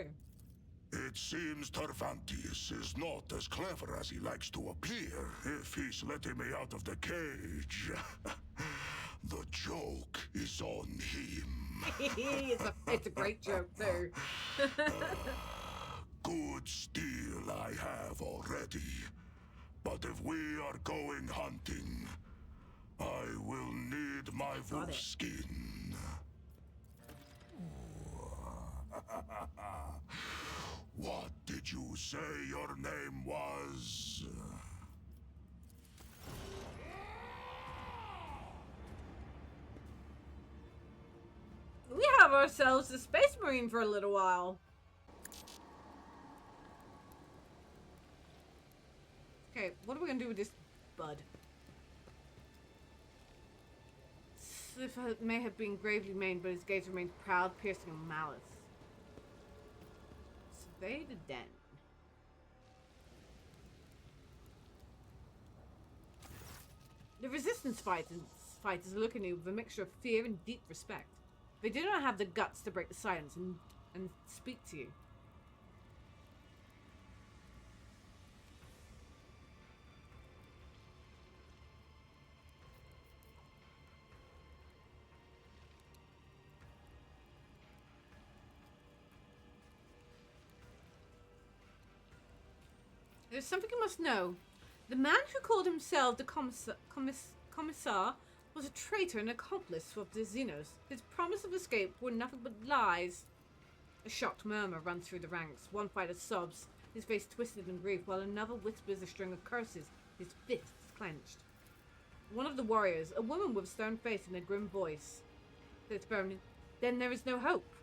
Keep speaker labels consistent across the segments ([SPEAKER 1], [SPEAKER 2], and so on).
[SPEAKER 1] through.
[SPEAKER 2] It seems Tervantius is not as clever as he likes to appear if he's letting me out of the cage. The joke is on him.
[SPEAKER 1] It's a great joke, too.
[SPEAKER 2] Good steel I have already. But if we are going hunting, I will need my wolf skin. What did you say your name was?
[SPEAKER 1] We have ourselves a Space Marine for a little while. Okay, what are we gonna do with this bud? Sif may have been gravely maimed, but his gaze remained proud, piercing, and malice. Survey the den. The resistance fighters are looking at you with a mixture of fear and deep respect. They do not have the guts to break the silence and speak to you. There's something you must know. The man who called himself the Commissar was a traitor and accomplice of the Xenos. His promise of escape were nothing but lies. A shocked murmur runs through the ranks. One fighter sobs, his face twisted in grief, while another whispers a string of curses, his fists clenched. One of the warriors, a woman with a stern face and a grim voice, says firmly, "Then there is no hope.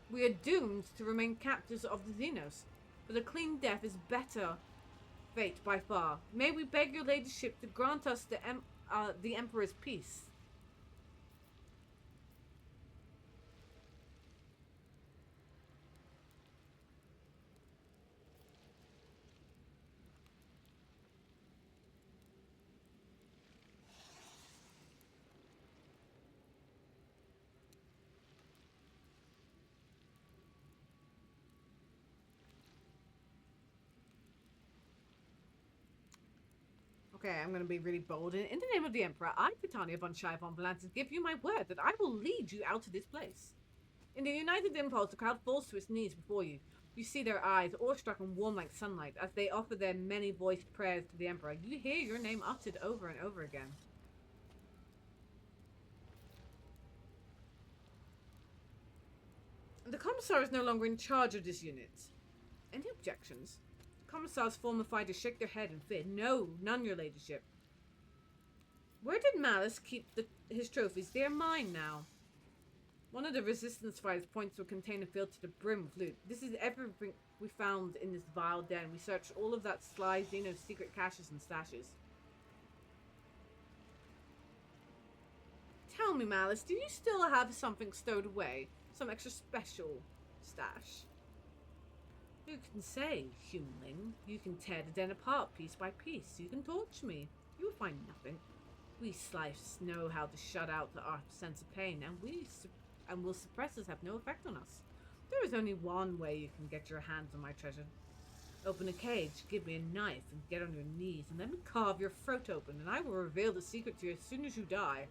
[SPEAKER 1] We are doomed to remain captives of the Xenos. But a clean death is better fate by far. May we beg your ladyship to grant us the Emperor's peace." Okay, I'm going to be really bold. In the name of the Emperor, I, Titania von Shai von Valantis, give you my word that I will lead you out of this place. In the united impulse, the crowd falls to its knees before you. You see their eyes, awestruck and warm like sunlight, as they offer their many-voiced prayers to the Emperor. You hear your name uttered over and over again. The Commissar is no longer in charge of this unit. Any objections? Commissar's former fighters shake their head in fear. No, none, your ladyship. Where did Malice keep his trophies? They are mine now. One of the resistance fighters points to a container filled to the brim with loot. This is everything we found in this vile den. We searched all of that sly Xeno's secret caches and stashes. Tell me, Malice, do you still have something stowed away? Some extra special stash? Who can say, humanling? You can tear the den apart piece by piece. You can torture me. You will find nothing. We slices know how to shut out our sense of pain, and will suppressors have no effect on us. There is only one way you can get your hands on my treasure. Open a cage, give me a knife, and get on your knees, and let me carve your throat open, and I will reveal the secret to you as soon as you die.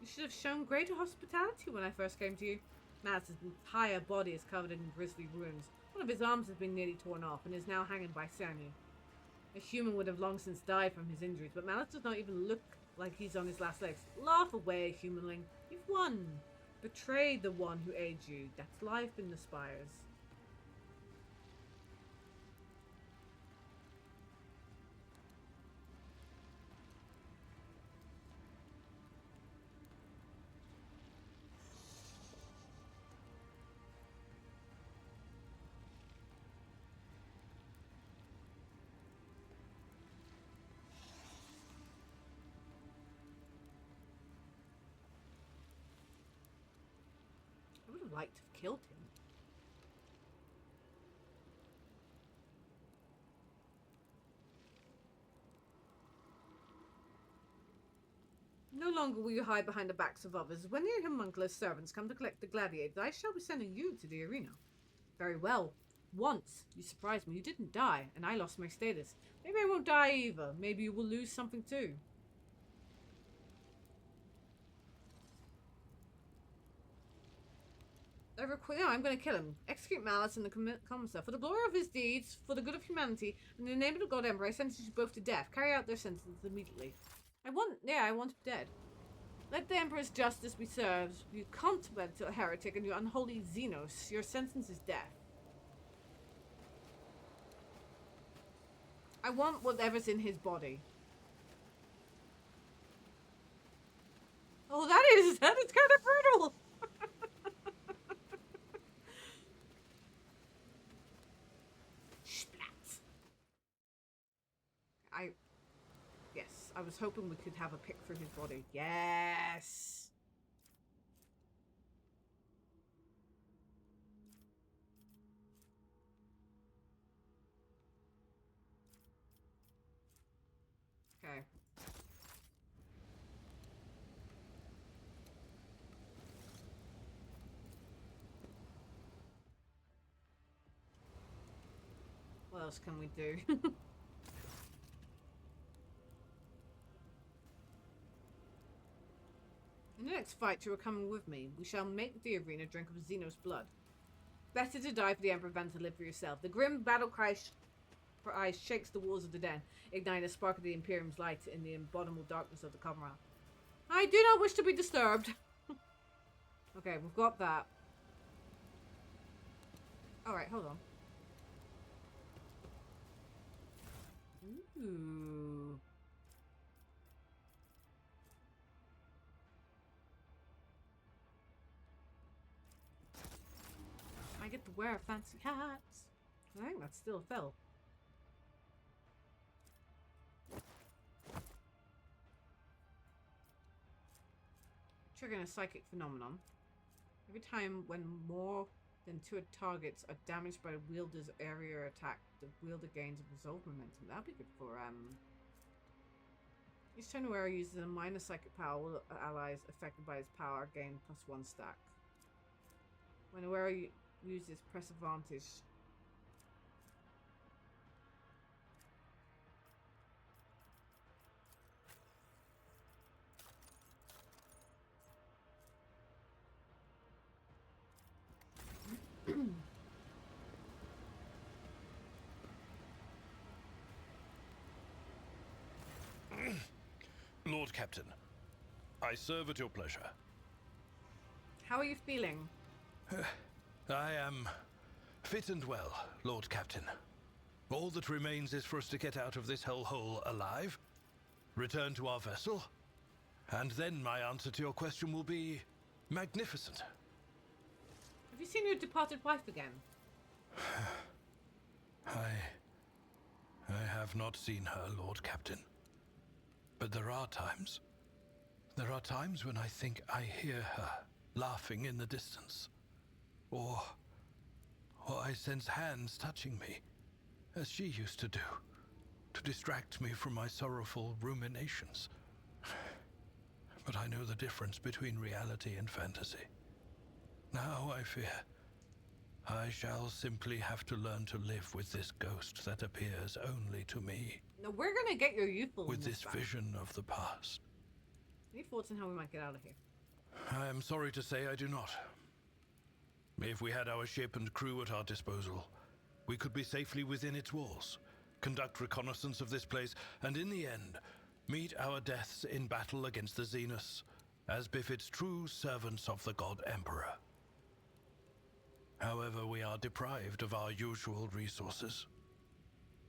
[SPEAKER 1] You should have shown greater hospitality when I first came to you. Malice's entire body is covered in grisly wounds. One of his arms has been nearly torn off and is now hanging by sinew. A human would have long since died from his injuries, but Malice does not even look like he's on his last legs. Laugh away, humanling. You've won. Betray the one who aids you. That's life in the spires. I would have liked to have killed him. No longer will you hide behind the backs of others. When your homunculus servants come to collect the gladiators, I shall be sending you to the arena. Very well. Once, you surprised me. You didn't die, and I lost my status. Maybe I won't die either. Maybe you will lose something too. No, I'm going to kill him. Execute Malice and the Commissar. For the glory of his deeds, for the good of humanity, and in the name of the God Emperor, I sentence you both to death. Carry out their sentences immediately. I want him dead. Let the Emperor's justice be served. You contemplate a heretic and you unholy Xenos. Your sentence is death. I want whatever's in his body. Oh, that is kind of brutal. Splat. Yes, I was hoping we could have a pick through his body. Yes. Okay. What else can we do? In the next fight, you are coming with me. We shall make the arena drink of Xenos blood. Better to die for the Emperor than to live for yourself. The grim battle cry for eyes shakes the walls of the den, igniting a spark of the Imperium's light in the unbottomable darkness of the Commonwealth. I do not wish to be disturbed. Okay, we've got that. Alright, hold on. Ooh. I get to wear fancy hats. I think that still fell. Triggering a psychic phenomenon. Every time when more than 2 targets are damaged by the wielder's area attack, the wielder gains a resolve momentum. That'd be good for each time the wearer uses a minor psychic power, all allies affected by his power gain +1 stack. When the wearer uses press advantage.
[SPEAKER 3] Lord Captain, I serve at your pleasure.
[SPEAKER 1] How are you feeling?
[SPEAKER 3] I am fit and well, Lord Captain. All that remains is for us to get out of this hellhole alive, return to our vessel, and then my answer to your question will be magnificent.
[SPEAKER 1] Have you seen your departed wife again?
[SPEAKER 3] I have not seen her, Lord Captain. But there are times when I think I hear her laughing in the distance. Or I sense hands touching me, as she used to do, to distract me from my sorrowful ruminations. But I know the difference between reality and fantasy. Now I fear I shall simply have to learn to live with this ghost that appears only to me.
[SPEAKER 1] No, we're gonna get your youthful.
[SPEAKER 3] With this vision of the past.
[SPEAKER 1] Any thoughts on how we might get out of here?
[SPEAKER 3] I am sorry to say I do not. If we had our ship and crew at our disposal, we could be safely within its walls, conduct reconnaissance of this place, and in the end, meet our deaths in battle against the Xenos, as befits true servants of the God Emperor. However, we are deprived of our usual resources.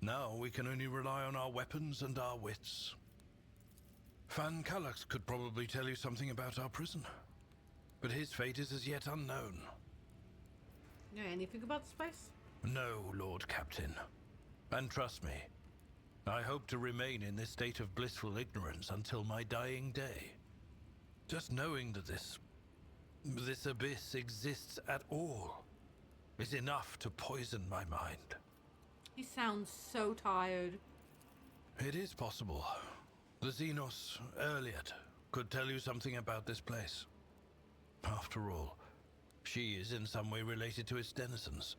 [SPEAKER 3] Now we can only rely on our weapons and our wits. Fan Kallax could probably tell you something about our prison, but his fate is as yet unknown.
[SPEAKER 1] You know anything about the space?
[SPEAKER 3] No, Lord Captain. And trust me, I hope to remain in this state of blissful ignorance until my dying day. Just knowing that this abyss exists at all is enough to poison my mind.
[SPEAKER 1] He sounds so tired.
[SPEAKER 3] It is possible. The Xenos, Earliet, could tell you something about this place. After all, she is in some way related to its denizens,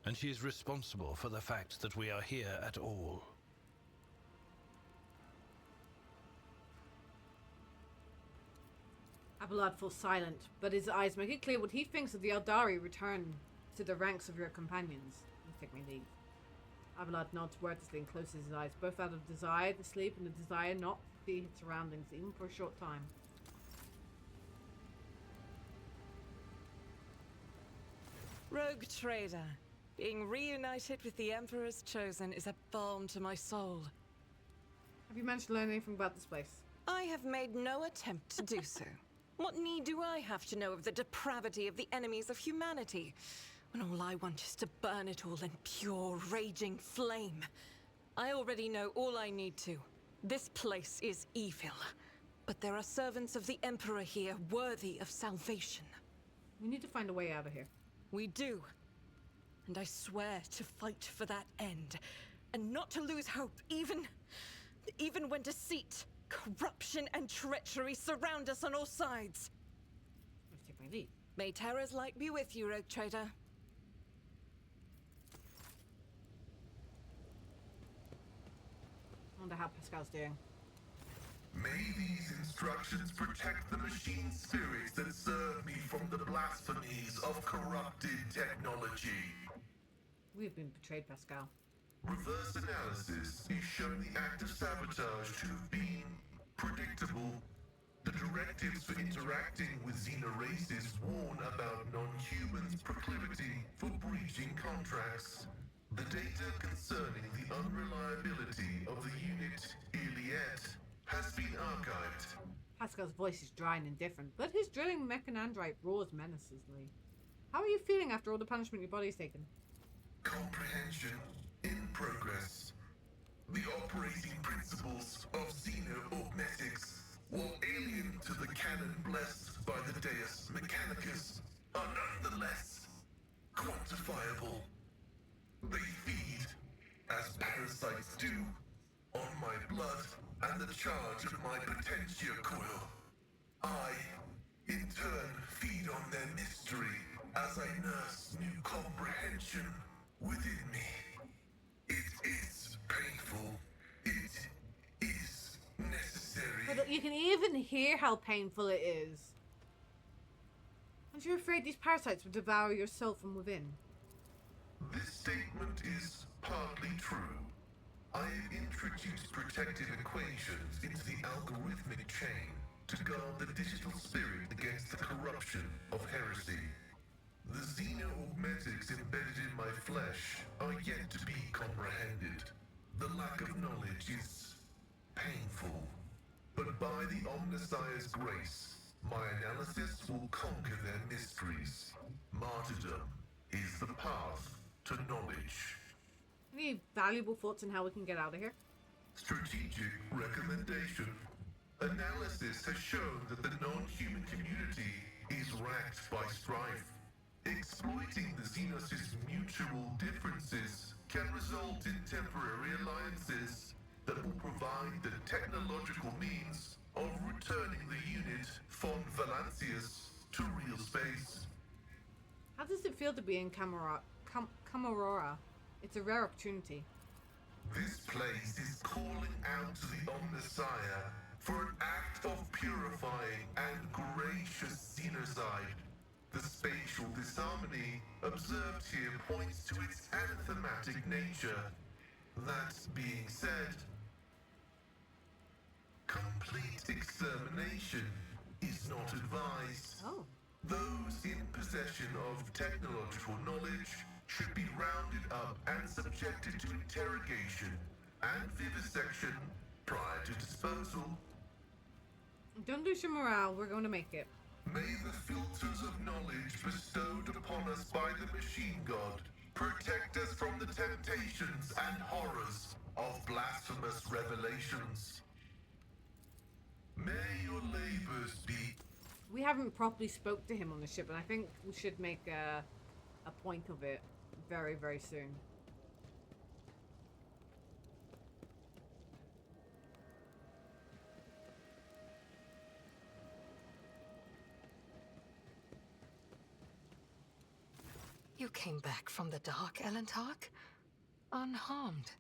[SPEAKER 3] and she is responsible for the fact that we are here at all.
[SPEAKER 1] Abelard falls silent, but his eyes make it clear what he thinks of the Eldari return to the ranks of your companions. You take my leave. Abelard nods wordlessly and closes his eyes, both out of desire to sleep and a desire not to see his surroundings, even for a short time.
[SPEAKER 4] Rogue trader, being reunited with the Emperor's Chosen is a balm to my soul.
[SPEAKER 1] Have you managed to learn anything about this place?
[SPEAKER 4] I have made no attempt to do so. What need do I have to know of the depravity of the enemies of humanity, when all I want is to burn it all in pure, raging flame? I already know all I need to. This place is evil, but there are servants of the Emperor here worthy of salvation.
[SPEAKER 1] We need to find a way out of here.
[SPEAKER 4] We do. And I swear to fight for that end, and not to lose hope, even when deceit, corruption, and treachery surround us on all sides.
[SPEAKER 1] Let's take my leave.
[SPEAKER 4] May Terra's light be with you, Rogue Trader.
[SPEAKER 1] I wonder how Pascal's doing.
[SPEAKER 5] May these instructions protect the machine spirits that serve me from the blasphemies of corrupted technology.
[SPEAKER 1] We've been betrayed, Pascal.
[SPEAKER 5] Reverse analysis is showing the act of sabotage to have been predictable. The directives for interacting with Xena races warn about non-humans' proclivity for breaching contracts. The data concerning the unreliability of the unit Iliet has been archived.
[SPEAKER 1] Pascal's voice is dry and indifferent, but his drilling mechanandrite roars menacingly. How are you feeling after all the punishment your body's taken?
[SPEAKER 5] Comprehension in progress. The operating principles of xeno-augmetics, while alien to the canon blessed by the Deus Mechanicus, are nonetheless quantifiable. They feed, as parasites do, on my blood and the charge of my potentia coil. I, in turn, feed on their mystery as I nurse new comprehension within me. It is painful. It is necessary.
[SPEAKER 1] But you can even hear how painful it is. Aren't you afraid these parasites will devour your soul from within?
[SPEAKER 5] This statement is partly true. I have introduced protective equations into the algorithmic chain to guard the digital spirit against the corruption of heresy. The xeno-augmetics embedded in my flesh are yet to be comprehended. The lack of knowledge is painful. But by the Omnissiah's grace, my analysis will conquer their mysteries. Martyrdom is the path to knowledge.
[SPEAKER 1] Any valuable thoughts on how we can get out of here?
[SPEAKER 5] Strategic recommendation. Analysis has shown that the non-human community is racked by strife. Exploiting the Xenos' mutual differences can result in temporary alliances that will provide the technological means of returning the unit von Valancius to real space.
[SPEAKER 1] How does it feel to be in Camarora? It's a rare opportunity.
[SPEAKER 5] This place is calling out to the Omnissiah for an act of purifying and gracious xenocide. The spatial disharmony observed here points to its anathematic nature. That being said, complete extermination is not advised.
[SPEAKER 1] Oh.
[SPEAKER 5] Those in possession of technological knowledge should be rounded up and subjected to interrogation and vivisection prior to disposal.
[SPEAKER 1] Don't lose your morale, we're going to make it.
[SPEAKER 5] May the filters of knowledge bestowed upon us by the machine god protect us from the temptations and horrors of blasphemous revelations. May your labors be...
[SPEAKER 1] We haven't properly spoke to him on the ship, and I think we should make a point of it very, very soon.
[SPEAKER 4] You came back from the dark, Elentark, unharmed.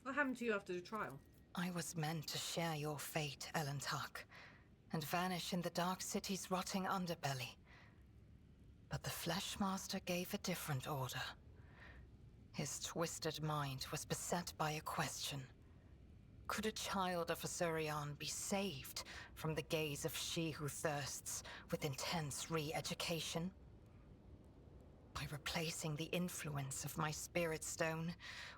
[SPEAKER 1] What happened to you after the trial?
[SPEAKER 4] I was meant to share your fate, Elentark, and vanish in the Dark City's rotting underbelly. But the Fleshmaster gave a different order. His twisted mind was beset by a question. Could a child of Asurion be saved from the gaze of she who thirsts with intense re-education? By replacing the influence of my spirit stone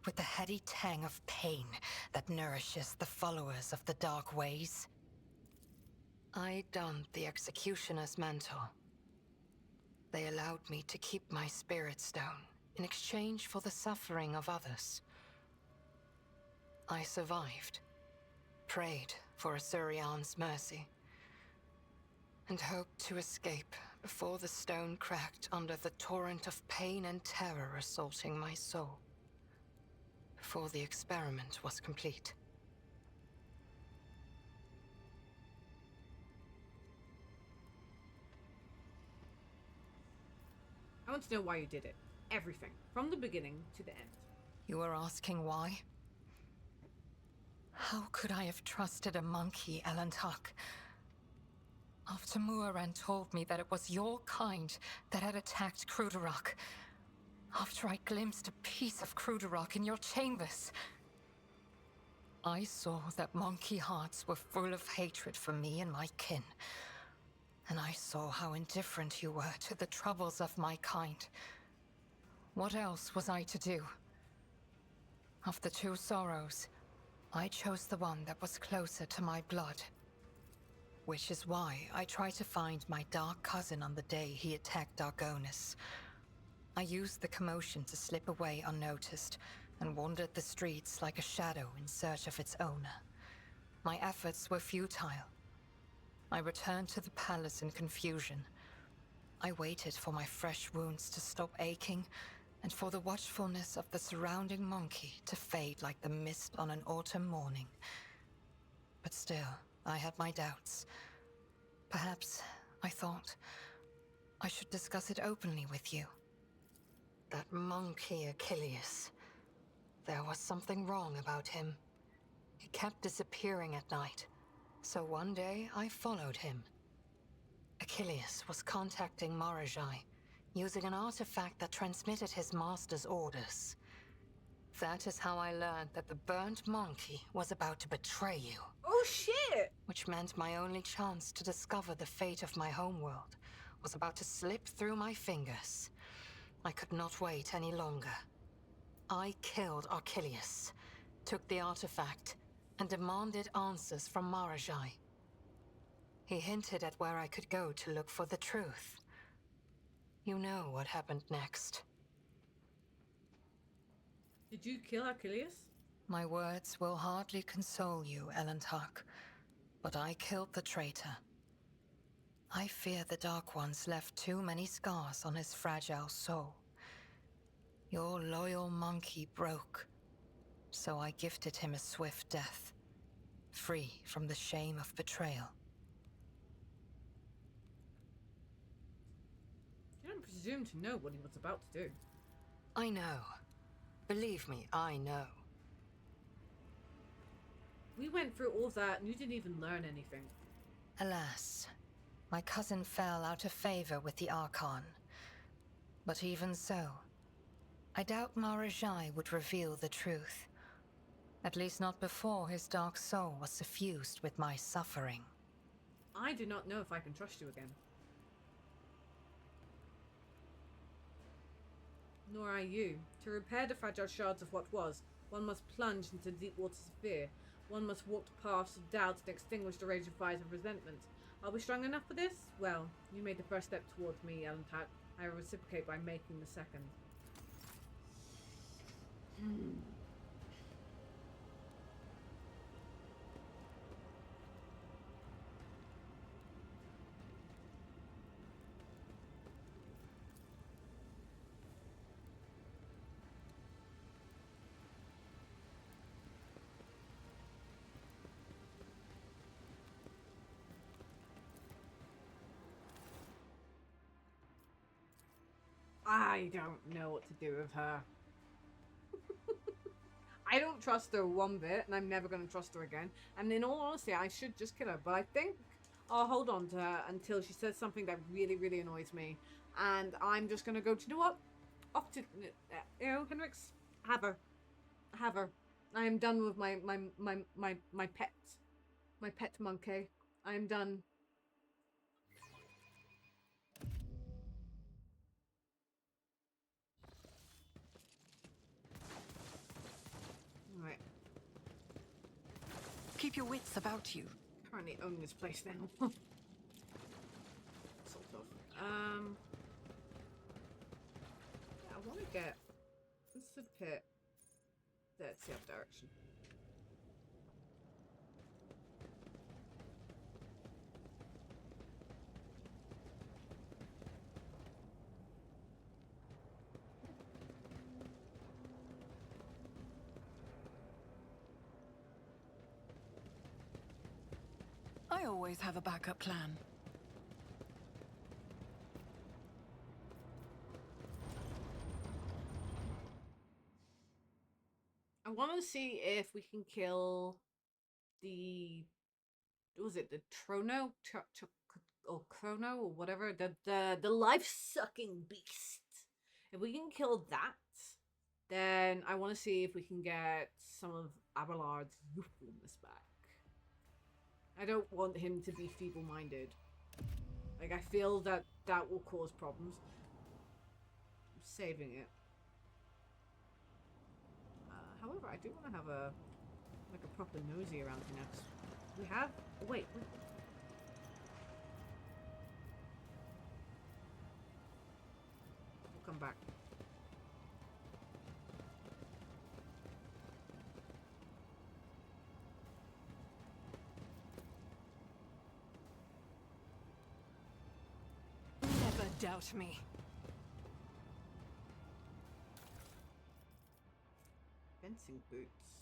[SPEAKER 4] with the heady tang of pain that nourishes the followers of the dark ways? I donned the executioner's mantle. They allowed me to keep my spirit stone in exchange for the suffering of others. I survived, prayed for Asurion's mercy, and hoped to escape before the stone cracked under the torrent of pain and terror assaulting my soul. Before the experiment was complete.
[SPEAKER 1] I want to know why you did it. Everything. From the beginning to the end.
[SPEAKER 4] You are asking why? How could I have trusted a monkey, Elentark? After Muaran told me that it was your kind that had attacked Cruderok. After I glimpsed a piece of Cruderok in your chambers. I saw that monkey hearts were full of hatred for me and my kin. And I saw how indifferent you were to the troubles of my kind. What else was I to do? Of the two sorrows, I chose the one that was closer to my blood. Which is why I tried to find my dark cousin on the day he attacked Argonis. I used the commotion to slip away unnoticed, and wandered the streets like a shadow in search of its owner. My efforts were futile. I returned to the palace in confusion. I waited for my fresh wounds to stop aching, and for the watchfulness of the surrounding monkey to fade like the mist on an autumn morning. But still, I had my doubts. Perhaps, I thought, I should discuss it openly with you. That monkey Achilles. There was something wrong about him. He kept disappearing at night. So one day, I followed him. Achilles was contacting Marajai, using an artifact that transmitted his master's orders. That is how I learned that the burnt monkey was about to betray you.
[SPEAKER 1] Oh shit!
[SPEAKER 4] Which meant my only chance to discover the fate of my homeworld was about to slip through my fingers. I could not wait any longer. I killed Achilles, took the artifact, and demanded answers from Marajai. He hinted at where I could go to look for the truth. You know what happened next.
[SPEAKER 1] Did you kill Achilles?
[SPEAKER 4] My words will hardly console you, Elentark, but I killed the traitor. I fear the Dark Ones left too many scars on his fragile soul. Your loyal monkey broke, so I gifted him a swift death, free from the shame of betrayal.
[SPEAKER 1] You don't presume to know what he was about to do.
[SPEAKER 4] I know. Believe me, I know.
[SPEAKER 1] We went through all that and you didn't even learn anything.
[SPEAKER 4] Alas, my cousin fell out of favor with the Archon. But even so, I doubt Marajai would reveal the truth. At least not before his dark soul was suffused with my suffering.
[SPEAKER 1] I do not know if I can trust you again. Nor are you. To repair the fragile shards of what was, one must plunge into deep waters of fear. One must walk the paths of doubt and extinguish the raging fires of resentment. Are we strong enough for this? Well, you made the first step towards me, Elentark. I will reciprocate by making the second. I don't know what to do with her. I don't trust her one bit, and I'm never going to trust her again. And in all honesty, I should just kill her. But I think I'll hold on to her until she says something that really, really annoys me. And I'm just going to go, do you know what? Off to, Henrix, have her. Have her. I am done with my pet. My pet monkey. I am done. Alright.
[SPEAKER 4] Keep your wits about you.
[SPEAKER 1] Currently own this place now. Sort of. Yeah, I want to get... This is the pit. That's the other direction.
[SPEAKER 4] I always have a backup plan.
[SPEAKER 1] I want to see if we can kill the... Was it the Trono? Or Chrono or whatever? The life-sucking beast. If we can kill that, then I want to see if we can get some of Abelard's youthfulness back. I don't want him to be feeble-minded. Like, I feel that that will cause problems. I'm saving it. However, I do want to have a proper nosy around here now. 'Cause we have... Wait. We'll come back.
[SPEAKER 4] Never doubt me.
[SPEAKER 1] Fencing boots.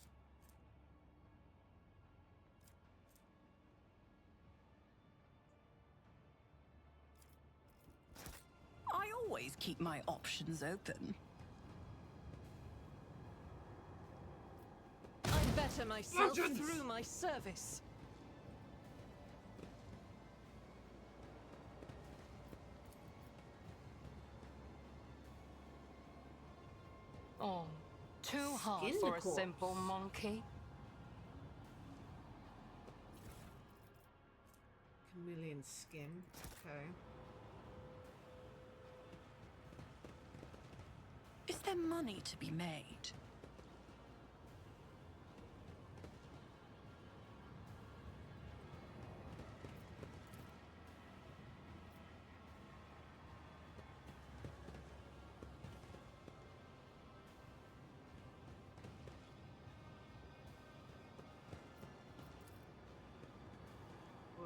[SPEAKER 4] I always keep my options open. I better myself
[SPEAKER 1] Legends!
[SPEAKER 4] through my service. Oh, too hard
[SPEAKER 1] Skin
[SPEAKER 4] for a
[SPEAKER 1] corpse.
[SPEAKER 4] simple monkey.
[SPEAKER 1] Chameleon skin. Okay.
[SPEAKER 4] Is there money to be made?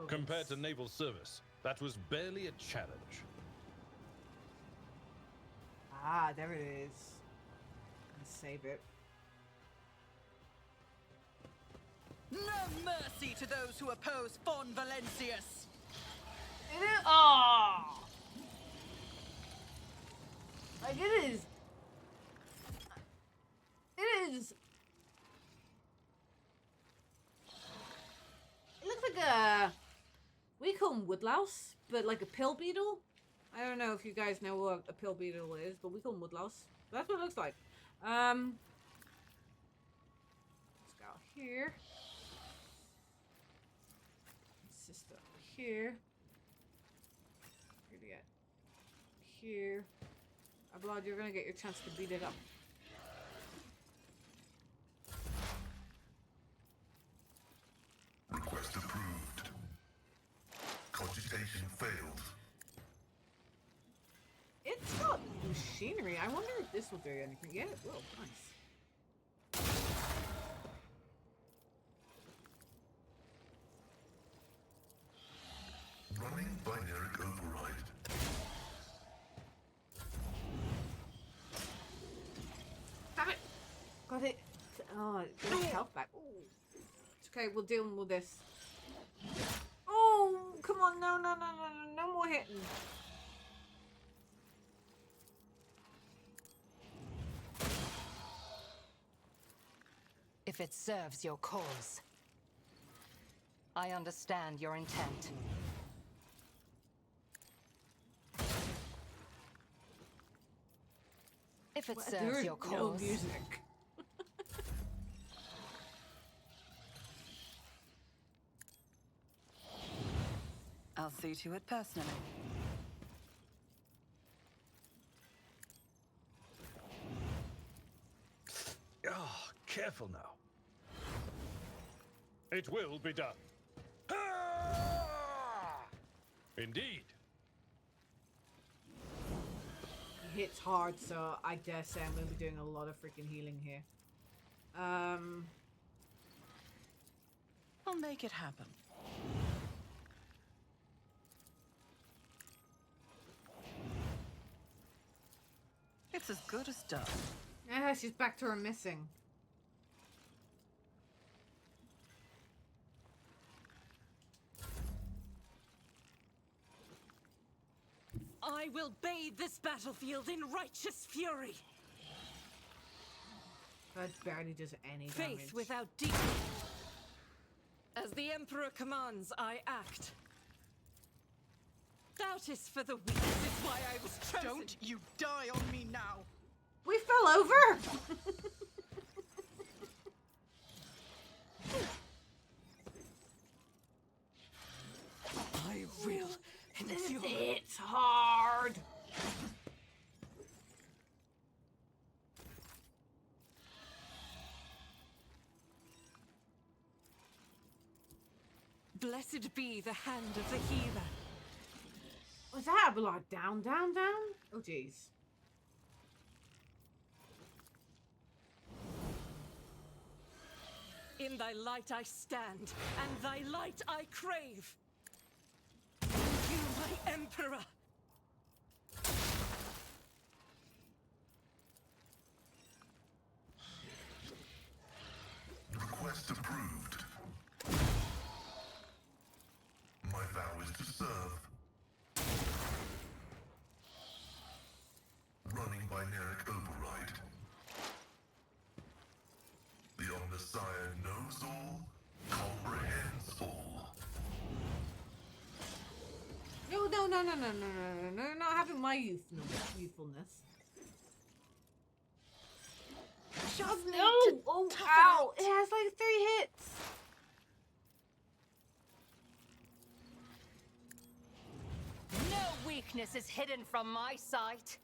[SPEAKER 6] Compared to naval service, that was barely a challenge.
[SPEAKER 1] Ah, there it is. Let's save it.
[SPEAKER 4] No mercy to those who oppose Fon Valencius!
[SPEAKER 1] It is. Oh! Like it is. It is. It looks like a. We call them woodlouse, but like a pill beetle. I don't know if you guys know what a pill beetle is, but we call them woodlouse. That's what it looks like. Let's go here. Sister here. Where do you get? Here. Abelard, you're gonna get your chance to beat it up.
[SPEAKER 5] Request approved. Cogitation failed.
[SPEAKER 1] It's got machinery. I wonder if this will do anything. Yeah, it will. Nice.
[SPEAKER 5] Running binary override.
[SPEAKER 1] Damn it! Got it. Oh, it got its health back. Ooh. It's okay. We'll deal with this. Oh, come on. No more hitting.
[SPEAKER 7] if it serves your cause. I understand your intent. If it
[SPEAKER 1] There
[SPEAKER 7] serves
[SPEAKER 1] is
[SPEAKER 7] your
[SPEAKER 1] no
[SPEAKER 7] cause.
[SPEAKER 1] music.
[SPEAKER 8] I'll see to it personally.
[SPEAKER 6] Ah, careful now. It will be done. Ah! Indeed.
[SPEAKER 1] He hits hard, so I dare say I'm going to be doing a lot of freaking healing here.
[SPEAKER 8] I'll make it happen. It's as good as done.
[SPEAKER 1] Yeah, she's back to her missing.
[SPEAKER 4] I will bathe this battlefield in righteous fury.
[SPEAKER 1] That barely does any
[SPEAKER 4] Faith
[SPEAKER 1] damage.
[SPEAKER 4] without deed. As the Emperor commands, I act. Doubt is for the weak. This is why I was chosen.
[SPEAKER 8] Don't you die on me now!
[SPEAKER 1] We fell over!
[SPEAKER 4] I will endure.
[SPEAKER 1] It's hard!
[SPEAKER 4] Blessed be the hand of the healer.
[SPEAKER 1] Was that a lot? Down, down, down? Oh, jeez.
[SPEAKER 4] In thy light I stand, and thy light I crave. You, my Emperor.
[SPEAKER 5] Request approved. My vow is to serve. Running by Nerek Override. The Omnissiah knows all, comprehends all.
[SPEAKER 1] No, no, no, no, no, no, no, no, not having my youthfulness.
[SPEAKER 8] Just need
[SPEAKER 1] No!
[SPEAKER 8] to
[SPEAKER 1] Oh,
[SPEAKER 8] tough it
[SPEAKER 1] ow!
[SPEAKER 8] out.
[SPEAKER 1] It has like 3 hits!
[SPEAKER 7] No weakness is hidden from my sight.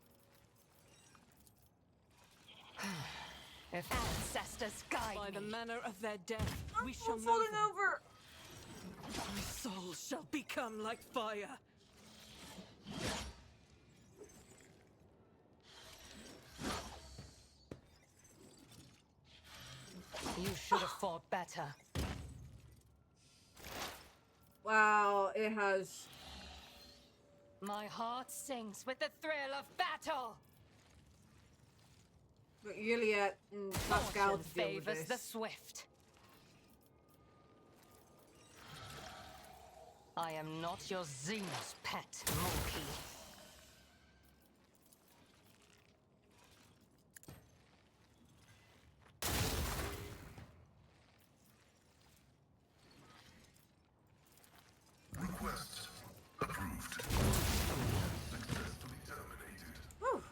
[SPEAKER 7] If ancestors guide
[SPEAKER 4] By the
[SPEAKER 7] me.
[SPEAKER 4] manner of their death, we shall
[SPEAKER 1] I'm
[SPEAKER 4] know
[SPEAKER 1] falling
[SPEAKER 4] them.
[SPEAKER 1] over!
[SPEAKER 4] My soul shall become like fire.
[SPEAKER 7] You should have fought better.
[SPEAKER 1] Wow, it has...
[SPEAKER 7] My heart sings with the thrill of battle.
[SPEAKER 1] But Juliet and Pascal
[SPEAKER 7] Fortune
[SPEAKER 1] to deal with
[SPEAKER 7] favors the
[SPEAKER 1] this.
[SPEAKER 7] swift. I am not your Xenos pet, monkey.
[SPEAKER 5] Request approved. Successfully terminated.
[SPEAKER 1] Whew.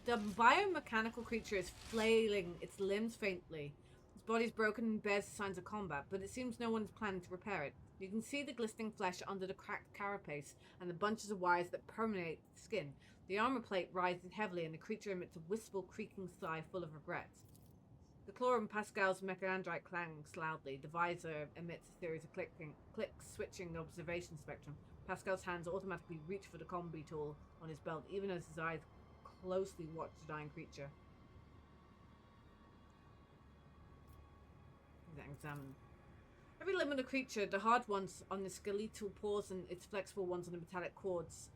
[SPEAKER 1] The biomechanical creature is flailing its limbs faintly. Its body's broken and bears signs of combat, but it seems no one's planning to repair it. You can see the glistening flesh under the cracked carapace and the bunches of wires that permeate the skin. The armor plate rises heavily and the creature emits a wistful, creaking sigh full of regret. The claw in Pascal's mechandrite clangs loudly. The visor emits a series of clicks, switching the observation spectrum. Pascal's hands automatically reach for the combi tool on his belt, even as his eyes closely watch the dying creature. Examine. Every limb of the creature, the hard ones on the skeletal paws and its flexible ones on the metallic cords,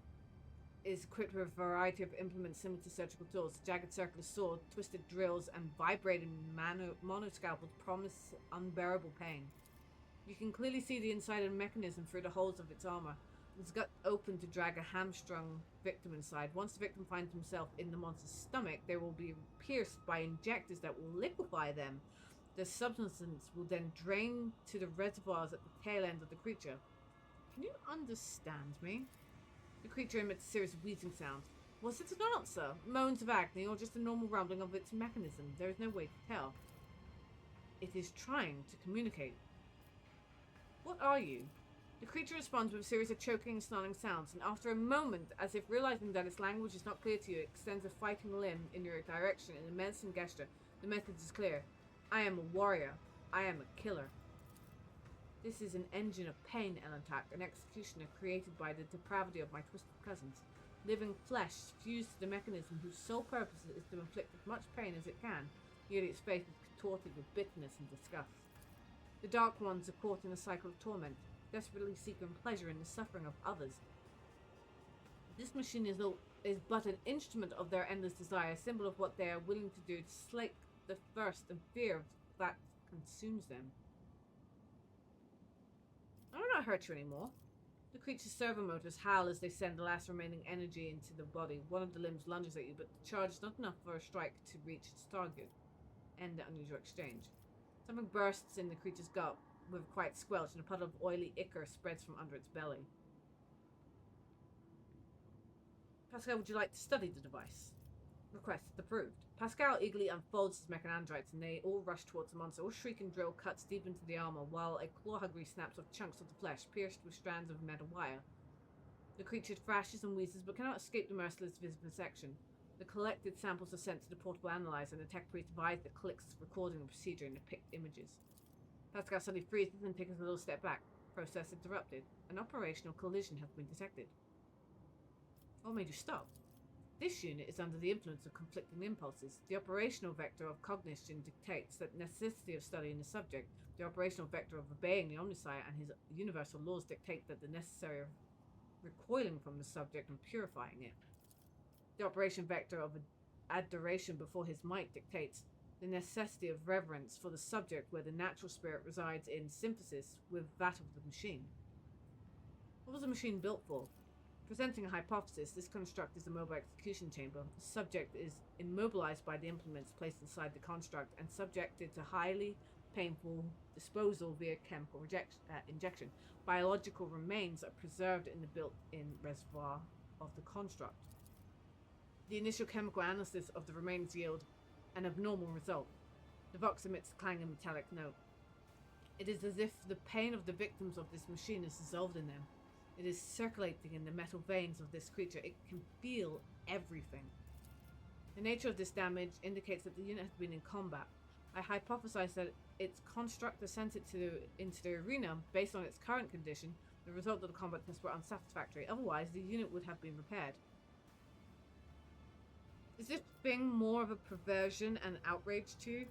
[SPEAKER 1] is equipped with a variety of implements similar to surgical tools. Jagged circular sword, twisted drills, and vibrating monoscalpels promise unbearable pain. You can clearly see the inside of the mechanism through the holes of its armor. It's gut open to drag a hamstrung victim inside. Once the victim finds himself in the monster's stomach, they will be pierced by injectors that will liquefy them. The substance will then drain to the reservoirs at the tail end of the creature. Can you understand me? The creature emits a series of wheezing sounds. Was it an answer? Moans of agony, or just a normal rumbling of its mechanism? There is no way to tell. It is trying to communicate. What are you? The creature responds with a series of choking and snarling sounds, and after a moment, as if realizing that its language is not clear to you, it extends a fighting limb in your direction in a menacing gesture. The message is clear. I am a warrior. I am a killer. This is an engine of pain, Elantak, an executioner created by the depravity of my twisted cousins. Living flesh fused to the mechanism whose sole purpose is to inflict as much pain as it can, yet its face is contorted with bitterness and disgust. The Dark Ones are caught in a cycle of torment, desperately seeking pleasure in the suffering of others. This machine is but an instrument of their endless desire, a symbol of what they are willing to do to slake the thirst and fear that consumes them. I will not hurt you anymore. The creature's servo motors howl as they send the last remaining energy into the body. One of the limbs lunges at you, but the charge is not enough for a strike to reach its target. End the unusual exchange. Something bursts in the creature's gut with a quiet squelch, and a puddle of oily ichor spreads from under its belly. Pascal, would you like to study the device? Request approved. Pascal eagerly unfolds his mechanandrites, and they all rush towards the monster. All shrieking drill cuts deep into the armor, while a claw-huggery snaps off chunks of the flesh, pierced with strands of metal wire. The creature thrashes and wheezes, but cannot escape the merciless vivisection. The collected samples are sent to the portable analyzer, and the tech priest divides the clicks recording the procedure into picked images. Pascal suddenly freezes and takes a little step back. Process interrupted. An operational collision has been detected. What made you stop? This unit is under the influence of conflicting impulses. The operational vector of cognition dictates the necessity of studying the subject. The operational vector of obeying the Omniscient and his universal laws dictate that the necessary of recoiling from the subject and purifying it. The operation vector of adoration before his might dictates the necessity of reverence for the subject, where the natural spirit resides in synthesis with that of the machine. What was the machine built for? Presenting a hypothesis, this construct is a mobile execution chamber. The subject is immobilized by the implements placed inside the construct and subjected to highly painful disposal via chemical injection. Biological remains are preserved in the built-in reservoir of the construct. The initial chemical analysis of the remains yield an abnormal result. The Vox emits a clanging metallic note. It is as if the pain of the victims of this machine is dissolved in them. It is circulating in the metal veins of this creature. It can feel everything. The nature of this damage indicates that the unit has been in combat. I hypothesize that its constructor sent it into the arena based on its current condition. The result of the combat tests were unsatisfactory. Otherwise, the unit would have been repaired. Is this thing more of a perversion and outrage to you?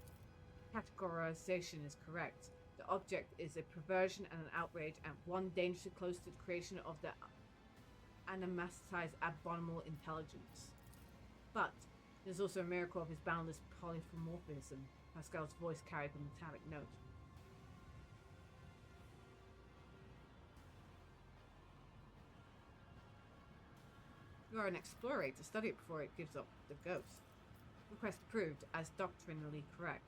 [SPEAKER 1] Categorization is correct. The object is a perversion and an outrage, and one dangerously close to the creation of the anamatized abominable intelligence. But there's also a miracle of his boundless polymorphism. Pascal's voice carried the metallic note. You are an explorer to study it before it gives up the ghost. Request approved as doctrinally correct.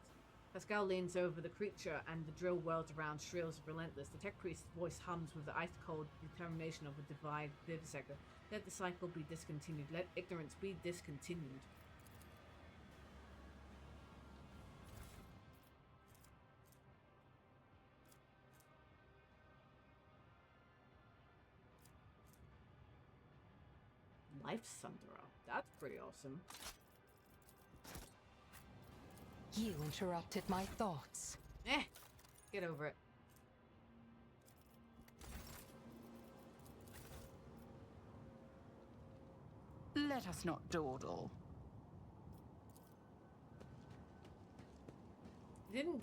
[SPEAKER 1] Pascal leans over the creature and the drill whirls around, shrills relentless. The tech priest's voice hums with the ice-cold determination of a divine vivisector. Let the cycle be discontinued. Let ignorance be discontinued. Life Sundera. That's pretty awesome.
[SPEAKER 7] You interrupted my thoughts.
[SPEAKER 1] Get over it.
[SPEAKER 8] Let us not dawdle.
[SPEAKER 1] Didn't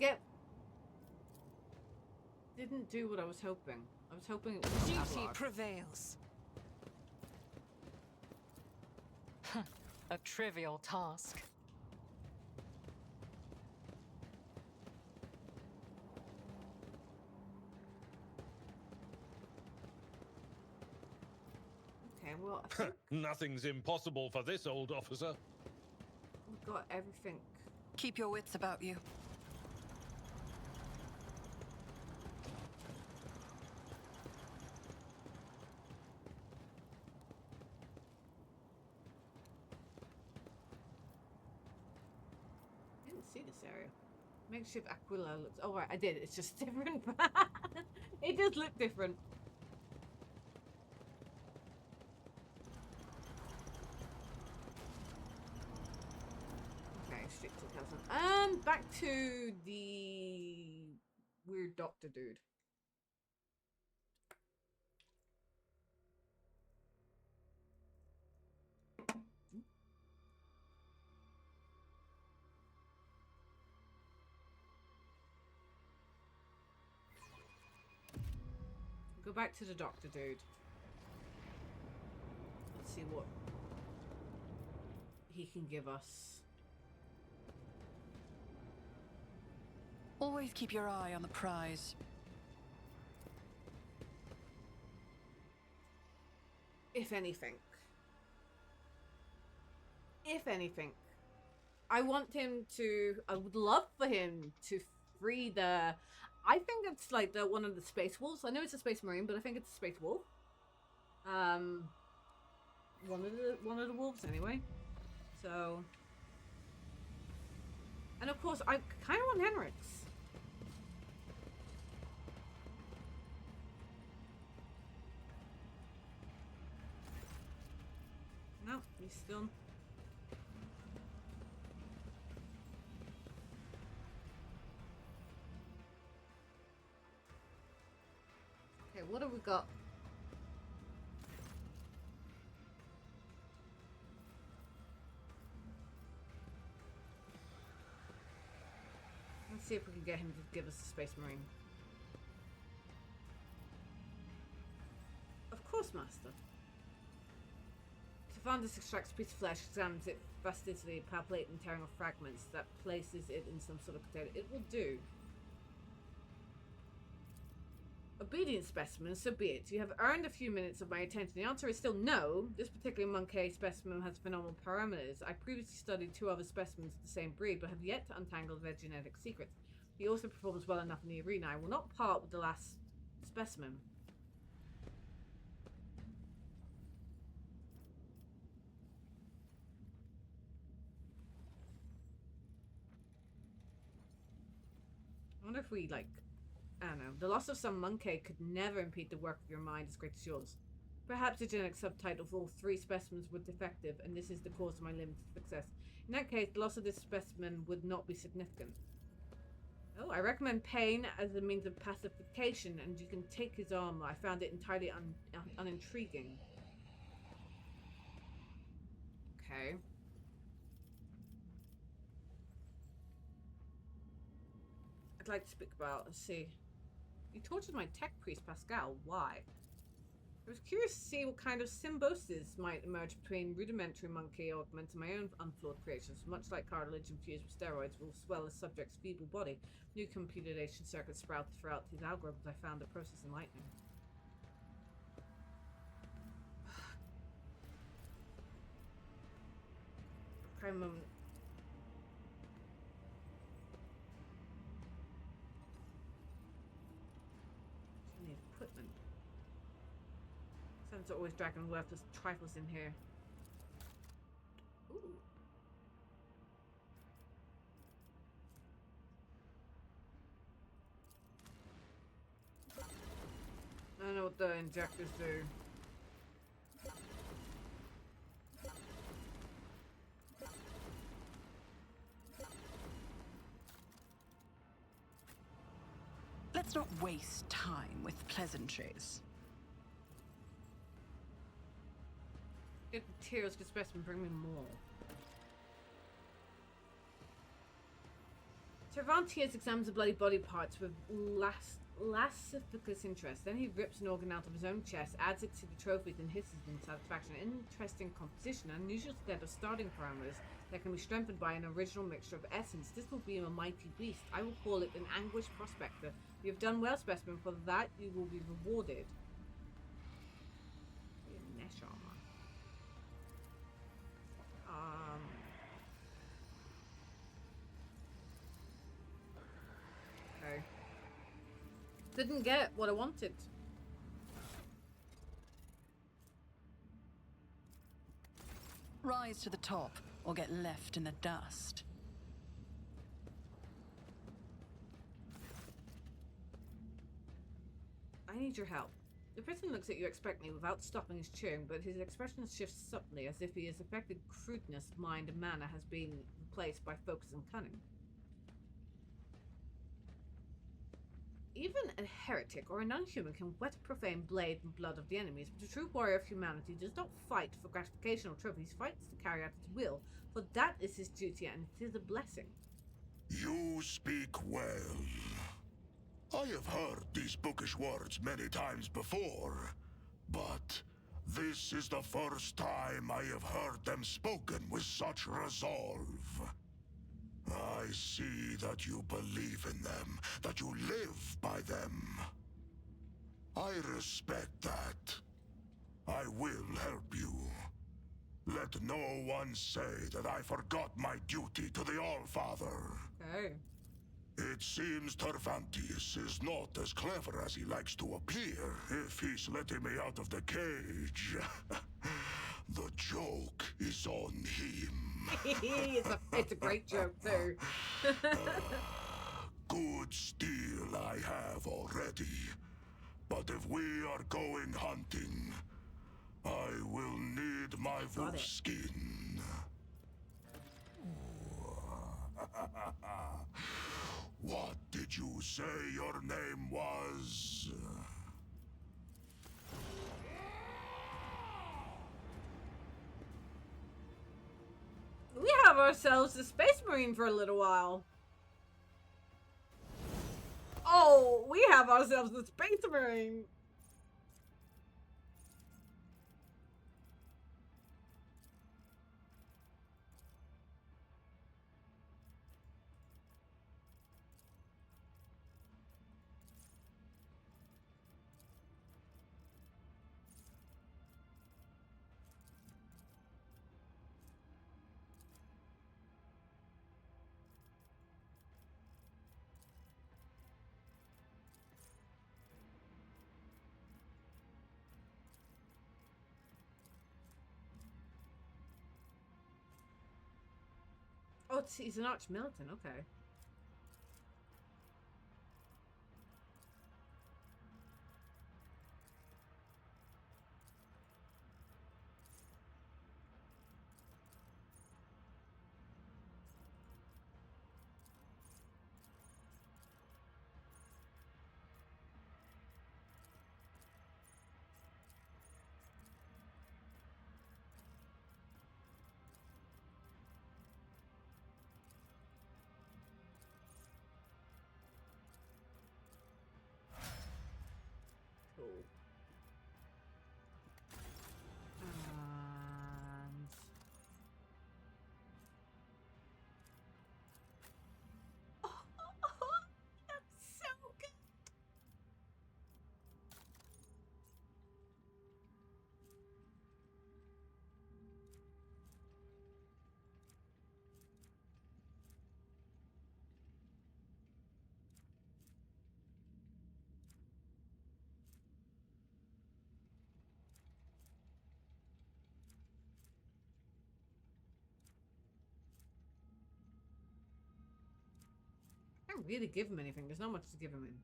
[SPEAKER 1] do what I was hoping. I was hoping it was
[SPEAKER 4] Duty
[SPEAKER 1] Avalok.
[SPEAKER 4] prevails.
[SPEAKER 7] A trivial task.
[SPEAKER 1] Okay, well, I think
[SPEAKER 6] Nothing's impossible for this old officer.
[SPEAKER 1] we've got everything.
[SPEAKER 8] Keep your wits about you.
[SPEAKER 1] see this area. Makeshift Aquila looks... Oh, right, I did. It's just different. It does look different. Okay, straight to the castle. Back to the weird doctor dude. Go back to the doctor dude. Let's see what he can give us.
[SPEAKER 8] Always keep your eye on the prize.
[SPEAKER 1] If anything. If anything. I want him to... I would love for him to free the... I think it's like the one of the space wolves. I know it's a space marine, but I think it's a space wolf. One of the wolves anyway. So, and of course, I kind of want Henrik's. No, he's still. Okay, what have we got? Let's see if we can get him to give us a Space Marine. Of course, Master. Savandis extracts a piece of flesh, examines it fastidiously, palpating, tearing off fragments, that places it in some sort of container. It will do. Obedient specimen, so be it. You have earned a few minutes of my attention. The answer is still no. This particular monkey specimen has phenomenal parameters. I previously studied 2 other specimens of the same breed, but have yet to untangle their genetic secrets. He also performs well enough in the arena. I will not part with the last specimen. I wonder if we, like... I don't know. The loss of some monkey could never impede the work of your mind as great as yours. Perhaps the genetic subtype of all 3 specimens were defective, and this is the cause of my limited success. In that case, the loss of this specimen would not be significant. Oh, I recommend pain as a means of pacification, and you can take his armor. I found it entirely unintriguing. Okay. I'd like to speak about, let's see. You tortured my tech priest, Pascal. Why? I was curious to see what kind of symbiosis might emerge between rudimentary monkey augment and my own unflawed creations. Much like cartilage infused with steroids will swell a subject's feeble body. New computation circuits sprout throughout his algorithms. I found the process enlightening. Okay, moment. Equipment. Sounds always dragging worthless trifles in here. Ooh. I don't know what the injectors do.
[SPEAKER 8] Let's not waste time with pleasantries.
[SPEAKER 1] Get materials, good specimen, bring me more. Cervantes examines the bloody body parts with lascivious interest. Then he rips an organ out of his own chest, adds it to the trophies, and hisses in satisfaction. Interesting composition, unusual set of starting parameters that can be strengthened by an original mixture of essence. This will be a mighty beast. I will call it an anguished prospector. You have done well, specimen. For that, you will be rewarded. Mesh armor. Okay. Didn't get what I wanted.
[SPEAKER 8] Rise to the top, or get left in the dust.
[SPEAKER 1] need your help. The person looks at you expectantly without stopping his chewing, but his expression shifts subtly as if his affected crudeness of mind and manner has been replaced by focus and cunning. Even a heretic or a non-human can whet the profane blade and blood of the enemies, but a true warrior of humanity does not fight for gratification or trophies, fights to carry out his will, for that is his duty and it is a blessing.
[SPEAKER 2] You speak well. I have heard these bookish words many times before, but this is the first time I have heard them spoken with such resolve. I see that you believe in them, that you live by them. I respect that. I will help you. Let no one say that I forgot my duty to the All-Father.
[SPEAKER 1] Okay.
[SPEAKER 2] It seems Tervantius is not as clever as he likes to appear if he's letting me out of the cage. The joke is on him.
[SPEAKER 1] it's a great joke, too.
[SPEAKER 2] Good steel I have already. But if we are going hunting, I will need my wolf skin. What did you say your name was?
[SPEAKER 1] We have ourselves a space marine for a little while. Oh, we have ourselves a space marine. Oh, he's an arch-militant, okay. Cool. And... Oh, that's so good. I can't really give him anything. There's not much to give him in.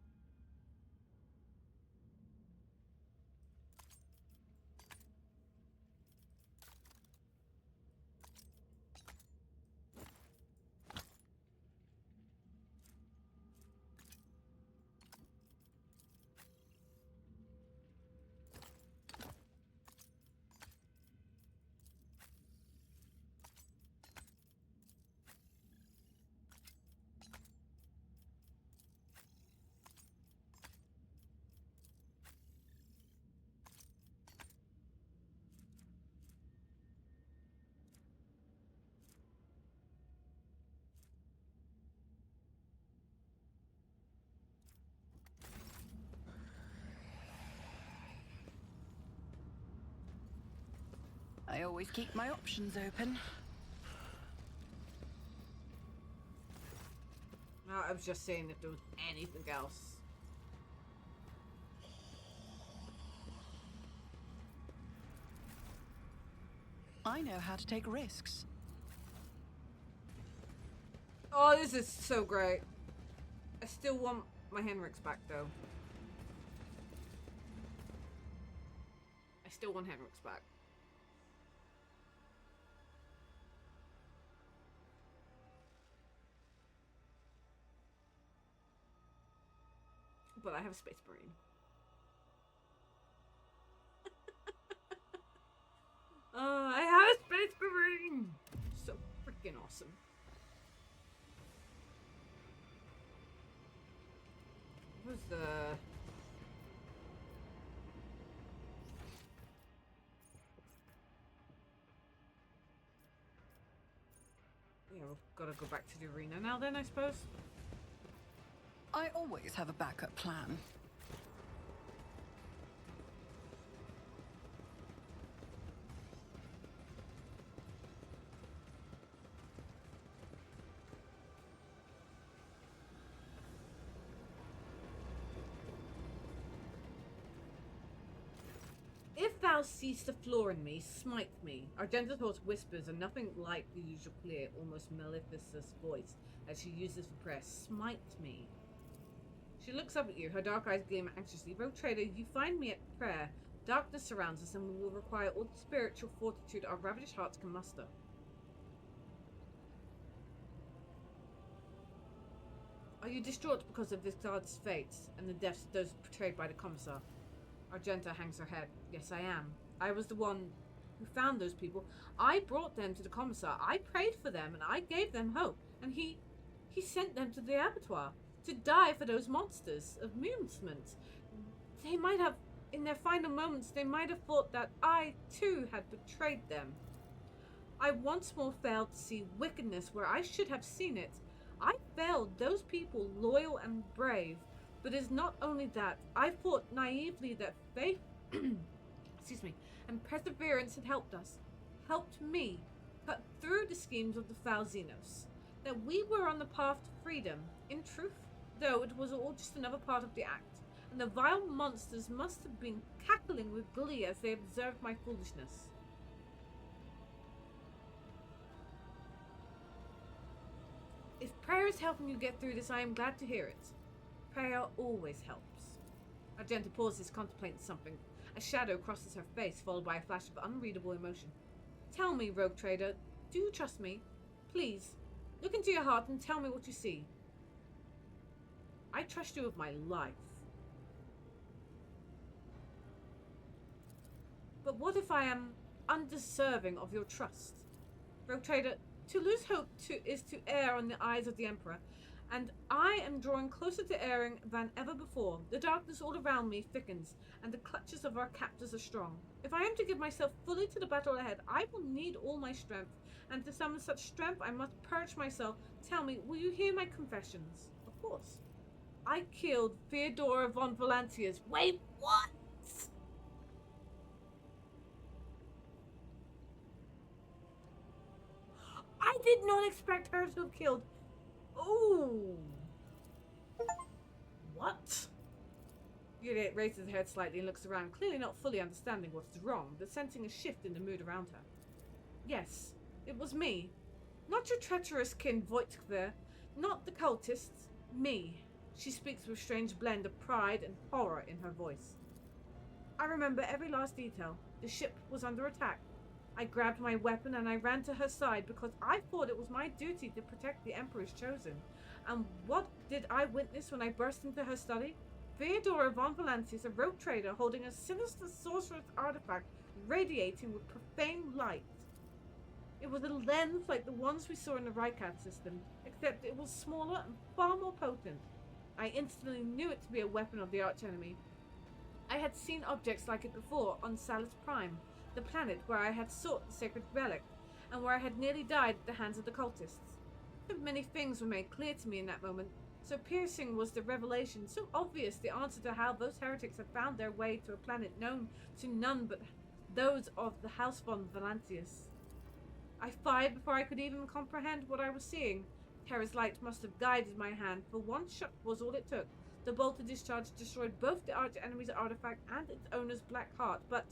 [SPEAKER 8] I always keep my options open.
[SPEAKER 1] No, I was just saying if there was anything else.
[SPEAKER 8] I know how to take risks.
[SPEAKER 1] Oh, this is so great. I still want my Henriks back, though. still want Henrik's back. But I have a Space Marine. I have a Space Marine! So freaking awesome. What was the... Yeah, we've got to go back to the arena now then, I suppose.
[SPEAKER 8] I always have a backup plan.
[SPEAKER 1] If thou seest the flaw in me, smite me. Argenta's horse whispers, and nothing like the usual clear, almost mellifluous voice as she uses for prayer. Smite me. She looks up at you, her dark eyes gleam anxiously. Rogue Trader, you find me at prayer. Darkness surrounds us, and we will require all the spiritual fortitude our ravished hearts can muster. Are you distraught because of this god's fate and the deaths of those betrayed by the Commissar? Argenta hangs her head. Yes, I am. I was the one who found those people. I brought them to the Commissar. I prayed for them, and I gave them hope. And he sent them to the abattoir to die for those monsters of amusement. They might have, in their final moments, they might have thought that I, too, had betrayed them. I once more failed to see wickedness where I should have seen it. I failed those people, loyal and brave. But it's not only that. I thought naively that faith, excuse me, and perseverance had helped us, helped me, cut through the schemes of the foul Xenos. That we were on the path to freedom. In truth, though, it was all just another part of the act, and the vile monsters must have been cackling with glee as they observed my foolishness. If prayer is helping you get through this, I am glad to hear it. Prayer always helps. Argenta pauses, contemplating something. A shadow crosses her face, followed by a flash of unreadable emotion. Tell me, Rogue Trader, do you trust me? Please, look into your heart and tell me what you see. I trust you with my life. But what if I am undeserving of your trust? Rogue Trader, to lose hope is to err on the eyes of the Emperor. And I am drawing closer to erring than ever before. The darkness all around me thickens, and the clutches of our captors are strong. If I am to give myself fully to the battle ahead, I will need all my strength, and to summon such strength, I must purge myself. Tell me, will you hear my confessions? Of course. I killed Theodora von Valantius. Wait, what? I did not expect her to have killed... Oh. What? Juliet raises her head slightly and looks around, clearly not fully understanding what is wrong, but sensing a shift in the mood around her. Yes, it was me. Not your treacherous kin Voitkver, not the cultists. Me. She speaks with a strange blend of pride and horror in her voice. I remember every last detail. The ship was under attack. I grabbed my weapon and I ran to her side because I thought it was my duty to protect the Emperor's chosen. And what did I witness when I burst into her study? Theodora von Valantius, a rogue trader holding a sinister sorcerous artifact radiating with profane light. It was a lens like the ones we saw in the Rykat system, except it was smaller and far more potent. I instantly knew it to be a weapon of the archenemy. I had seen objects like it before on Salus Prime, the planet where I had sought the sacred relic, and where I had nearly died at the hands of the cultists. So many things were made clear to me in that moment. So piercing was the revelation, so obvious the answer to how those heretics had found their way to a planet known to none but those of the House von Valantius. I fired before I could even comprehend what I was seeing. Terra's light must have guided my hand, for one shot was all it took. The bolted discharge destroyed both the arch enemy's artifact and its owner's black heart, but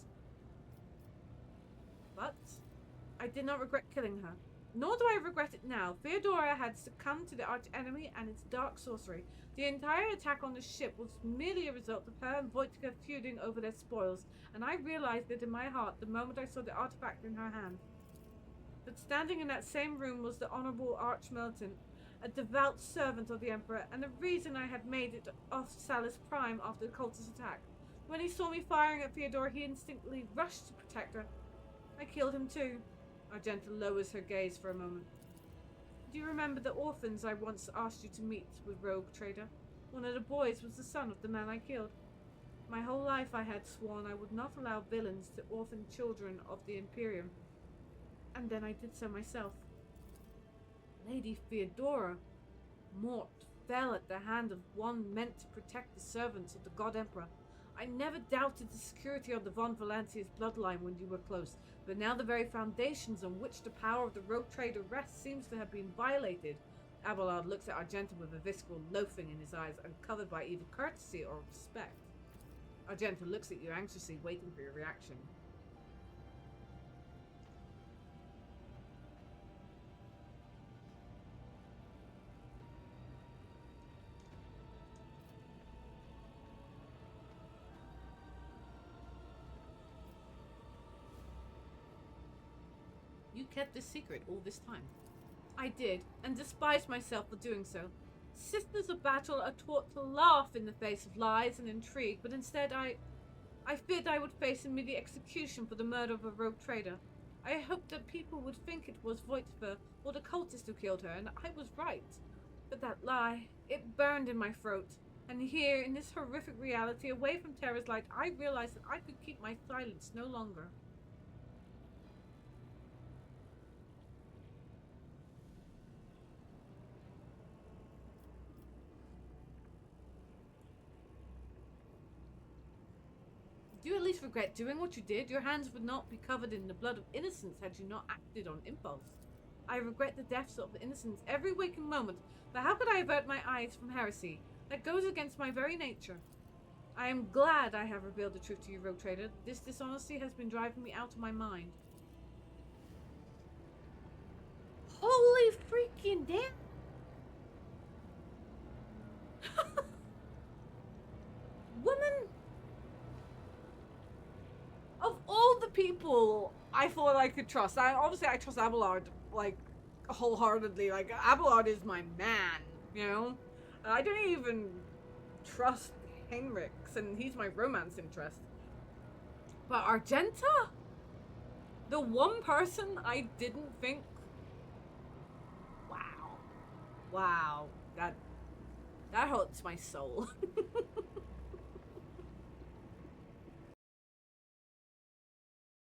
[SPEAKER 1] I did not regret killing her. nor do I regret it now. Theodora had succumbed to the arch-enemy and its dark sorcery. The entire attack on the ship was merely a result of her and Wojtka feuding over their spoils, and I realized it in my heart the moment I saw the artifact in her hand. But standing in that same room was the Honorable Archmilitant, a devout servant of the Emperor, and the reason I had made it off Salus Prime after the cultist attack. When he saw me firing at Theodora, he instinctively rushed to protect her. I killed him too. Argenta lowers her gaze for a moment. Do you remember the orphans I once asked you to meet with Rogue Trader? One of the boys was the son of the man I killed. My whole life I had sworn I would not allow villains to orphan children of the Imperium. And then I did so myself. Lady Theodora Mort fell at the hand of one meant to protect the servants of the God Emperor. I never doubted the security of the von Valancia's bloodline when you were close, but now the very foundations on which the power of the Rogue Trader rests seems to have been violated. Abelard looks at Argenta with a visceral loathing in his eyes, uncovered by either courtesy or respect. Argenta looks at you anxiously, waiting for your reaction. You kept this secret all this time. I did, and despised myself for doing so. Sisters of battle are taught to laugh in the face of lies and intrigue, but instead I feared I would face immediate execution for the murder of a rogue trader. I hoped that people would think it was Voitver or the cultist who killed her, and I was right. But that lie, it burned in my throat. And here, in this horrific reality, away from Terra's light, I realized that I could keep my silence no longer. Do you at least regret doing what you did? Your hands would not be covered in the blood of innocents had you not acted on impulse. I regret the deaths of the innocents every waking moment, but how could I avert my eyes from heresy? That goes against my very nature. I am glad I have revealed the truth to you, Rogue Trader. This dishonesty has been driving me out of my mind. Holy freaking damn! Woman! Of all the people I thought I could trust, obviously I trust Abelard, like, wholeheartedly. Like, Abelard is my man, you know? I don't even trust Heinrichs, and he's my romance interest. But Argenta? The one person I didn't think... Wow. Wow. That hurts my soul.